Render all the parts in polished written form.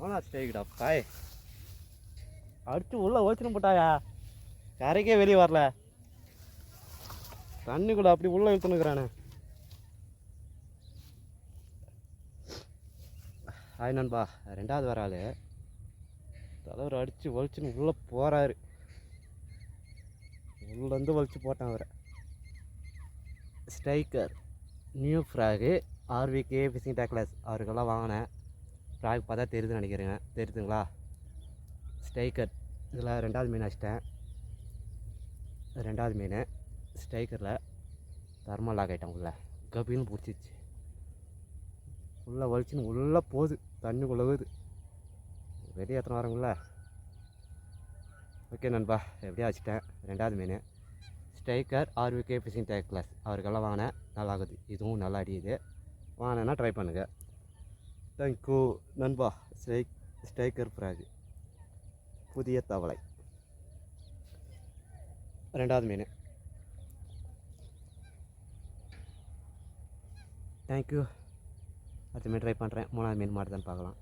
அவனா ஸ்டேக்கிடா பாய் அடிச்சு உள்ளே ஓச்சின்னு போட்டாயா கரைக்கே வெளியே வரல தண்ணிக்குள்ளே அப்படி உள்ளே இழுத்துனுக்குறானே. ஹாய் நண்பா, ரெண்டாவது வர ஆள் தலைவர் அடித்து வலிச்சுன்னு உள்ளே போகிறாரு. உள்ளேருந்து வலிச்சு போட்டான் அவரை. Striker new frog RVK fishing tackles அவருக்கெல்லாம் வாங்கினேன். ஃப்ராக் பார்த்தா தெரியுதுன்னு நினைக்கிறேங்க. தெரியுதுங்களா? ஸ்ட்ரைக்கர் இதில் ரெண்டாவது மீன் அடிச்சிட்டேன். ரெண்டாவது மீன் ஸ்ட்ரைக்கரில் தர்மல் லாக் ஆகிட்டேன். உள்ளே கபின்னு பிடிச்சிச்சு. உள்ளே வலிச்சுன்னு உள்ளே போகுது, தண்ணிக்குள்ளே போகுது. வெளியே எத்தனை வரங்குள்ள. ஓகே நண்பா, எப்படியா வச்சுட்டேன். ரெண்டாவது மீன் ஸ்ட்ரைக்கர் ஆர்விகே ஃபிஷிங் டேக்லஸ் அவருக்கெல்லாம் வாங்கினேன். நல்லா ஆகுது, இதுவும் நல்லா அடியுது. வாங்கினேன்னா ட்ரை பண்ணுங்கள். தேங்க்யூ நண்பா. ஸ்ட்ரைக்கர் ஃப்ராகு புதிய தவளை ரெண்டாவது மீன். தேங்க்யூ. அடுத்த மீன் ட்ரை பண்ணுறேன். மூணாவது மீன் மாட்டுதான்னு பார்க்கலாம்.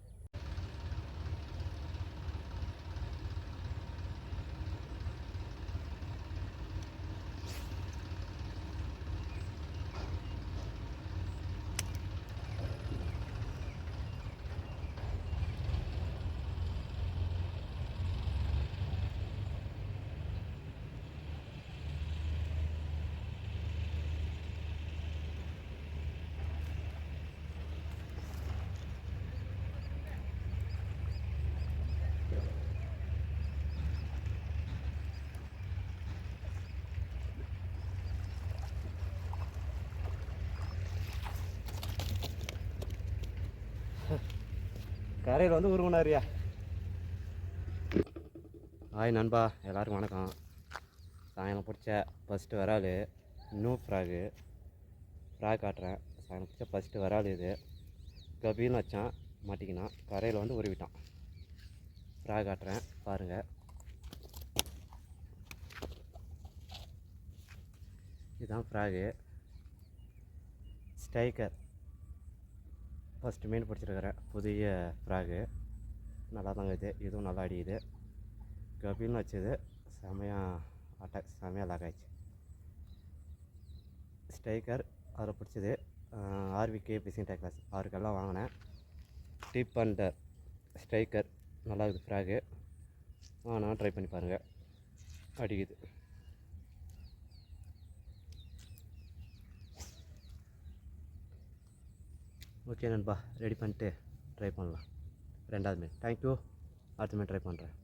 கரையில் வந்து உருவனாரியா. ஹாய் நண்பா, எல்லோருக்கும் வணக்கம். சாயங்காலம் பிடிச்ச ஃபஸ்ட்டு வரால் நியூ ஃப்ராகு காட்டுறேன். சாயங்காலம் பிடிச்ச ஃபஸ்ட்டு வரால் இது. கபின்னு வச்சான், மாட்டிக்கினான். கரையில் வந்து உருவிட்டான். ஃப்ராக் காட்டுறேன் பாருங்கள். இதுதான் ஃப்ராகு ஸ்ட்ரைக்கர். ஃபஸ்ட்டு மீன் பிடிச்சிருக்கிறேன். புதிய ஃப்ராகு நல்லா தாங்க இது. இதுவும் நல்லா அடியுது. கபின்னு வச்சது செமையாக செமையாக லாக் ஆயிடுச்சு. ஸ்ட்ரைக்கர் அதில் பிடிச்சது ஆர்விகே ஃபிஷிங் டேக்லஸ் அவருக்கெல்லாம் வாங்கினேன். டிப் அண்டர் ஸ்ட்ரைக்கர் நல்லா இருக்குது ஃப்ராகு. நான் ட்ரை பண்ணி பாருங்கள், அடிக்குது. ஓகே நண்பா, ரெடி பண்ணிட்டு ட்ரை பண்ணலாம். ரெண்டாவது மீன் தேங்க்யூ. அடுத்த மீன் ட்ரை பண்ணுறேன்.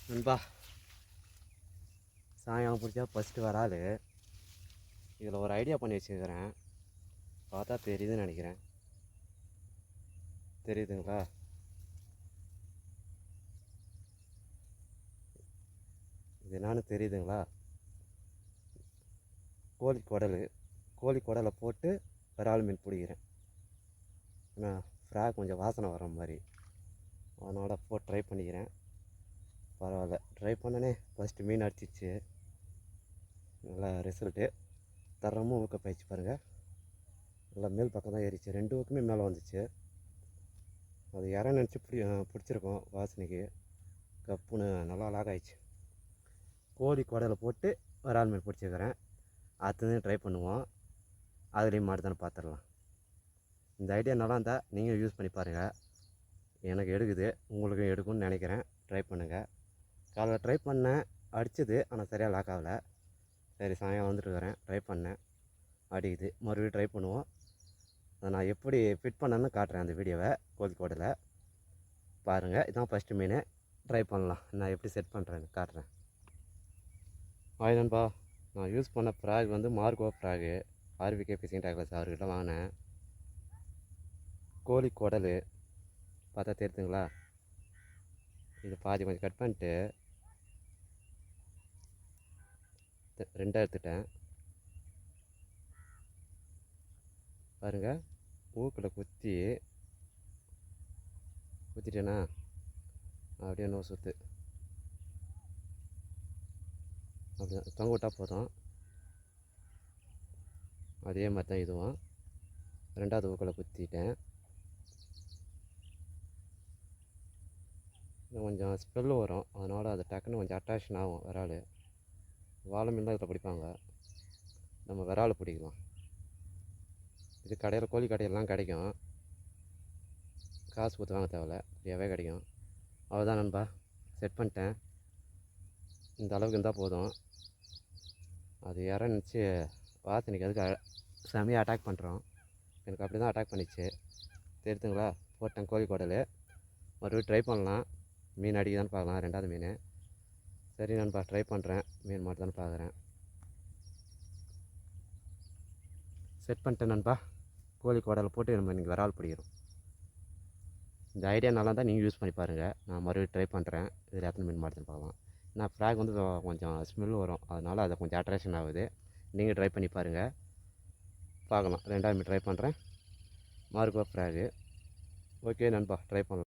நண்பா, சாயங்காலம் பிடிச்சா ஃபஸ்ட்டு வரால். இதில் ஒரு ஐடியா பண்ணி வச்சுருக்கிறேன். பார்த்தா தெரியுதுன்னு நினைக்கிறேன். தெரியுதுங்களா? இது என்னன்னு தெரியுதுங்களா? கோழி குடலை போட்டு விரால் மீன் பிடிக்கிறேன். ஏன்னா ஃப்ராக் கொஞ்சம் வாசனை வர மாதிரி, அதனால் போட்டு ட்ரை பண்ணிக்கிறேன். பரவாயில்ல, ட்ரை பண்ணனே ஃபஸ்ட்டு மீன் அடிச்சிச்சு. நல்லா ரிசல்ட்டு. தரமும் ஊக்க பயிற்சி பாருங்கள். நல்லா மேல் பக்கம் தான் ஏறிச்சு. ரெண்டு பக்கமே மேலே வந்துச்சு. அது இற நினச்சி பிடிச்சிருக்கோம் வாசனைக்கு. கப்புன்னு நல்லா லாக் ஆயிடுச்சு. கோழி குடலை போட்டு விரால் மீன் பிடிச்சிக்கிறேன். அடுத்தது ட்ரை பண்ணுவோம். அதுலேயும் மாட்டுதானே பார்த்துடலாம். இந்த ஐடியா நல்லா இருந்தால் நீங்கள் யூஸ் பண்ணி பாருங்கள். எனக்கு எடுக்குது, உங்களுக்கும் எடுக்கும்னு நினைக்கிறேன். ட்ரை பண்ணுங்கள். காலைல ட்ரை பண்ணேன், அடிச்சது. ஆனால் சரியாக லாக் ஆகலை. சரி சாயங்காலம் வந்துட்டு ட்ரை பண்ணேன், அடிக்குது. மறுபடியும் ட்ரை பண்ணுவோம். அதை நான் எப்படி ஃபிட் பண்ணேன்னு காட்டுறேன் அந்த வீடியோவை. கோழிக்கோடில் பாருங்கள். இதுதான் ஃபஸ்ட்டு மீன். ட்ரை பண்ணலாம். நான் எப்படி செட் பண்ணுறேன்னு காட்டுறேன். ஆய் நண்பா, நான் யூஸ் பண்ண ஃப்ராக் வந்து மார்கோ ஃப்ராகு, ஆர்விகே ஃபிஷிங் டேக்லஸ் அவர்கிட்ட வாங்கினேன். கோழி குடல் பார்த்தா தெரியுதுங்களா? இது பாதி கொஞ்சம் கட் பண்ணிட்டு ரெண்டாக எடுத்துட்டேன். பாருங்கள், ஊக்கில் குத்திட்டேனா அப்படியே நோ சுற்று அப்படி தொங்க விட்டால் போதும். அதே மாதிரி தான் இதுவும். ரெண்டாவது ஊக்கில் குத்திட்டேன். கொஞ்சம் ஸ்மெல்லு வரும், அதனால் அது டக்குன்னு கொஞ்சம் அட்ராக்ஷன் ஆகும். விரால் வாழை மீன் தான் இதில் பிடிப்பாங்க, நம்ம விரால் பிடிக்கலாம். இது கடையில் கோழி கடையிலலாம் கிடைக்கும், காசு கொடுத்து வாங்க தேவையில்ல, ஃப்ரீயாகவே கிடைக்கும். அவ்வளோதான் நண்பா, செட் பண்ணிட்டேன். இந்த அளவுக்கு இருந்தால் போதும். அது இறந்துச்சு வாசனைக்கு அதுக்கு செமையாக அட்டாக் பண்ணுறோம். எனக்கு அப்படி தான் அட்டாக் பண்ணிச்சு, தெரியுதுங்களா? போட்டேன் கோழி குடல். மறுபடியும் ட்ரை பண்ணலாம், மீன் அடிக்குதான்னு பார்க்கலாம். ரெண்டாவது மீன். சரி நண்பா, ட்ரை பண்ணுறேன். மீன் மட்டும் தான் பார்க்குறேன். செட் பண்ணிட்டேன் நண்பா. கோழி குடலை போட்டு நம்ம இன்றைக்கி விரால் பிடிக்கிறோம். இந்த ஐடியா நல்லா தான் நீங்கள் யூஸ் பண்ணி பாருங்கள். நான் மறுபடியும் ட்ரை பண்ணுறேன். இதில் எத்தனை மீன் மாட்டுன்னு பார்க்கலாம். நான் ஃப்ராக் வந்து கொஞ்சம் ஸ்மெல் வரும், அதனால் அதை கொஞ்சம் அட்ராக்ஷன் ஆகுது. நீங்கள் ட்ரை பண்ணி பாருங்கள், பார்க்கலாம். ரெண்டாவது மீன் ட்ரை பண்ணுறேன். மார்கோ ஃப்ராகு. ஓகே நண்பா, ட்ரை பண்ணலாம்.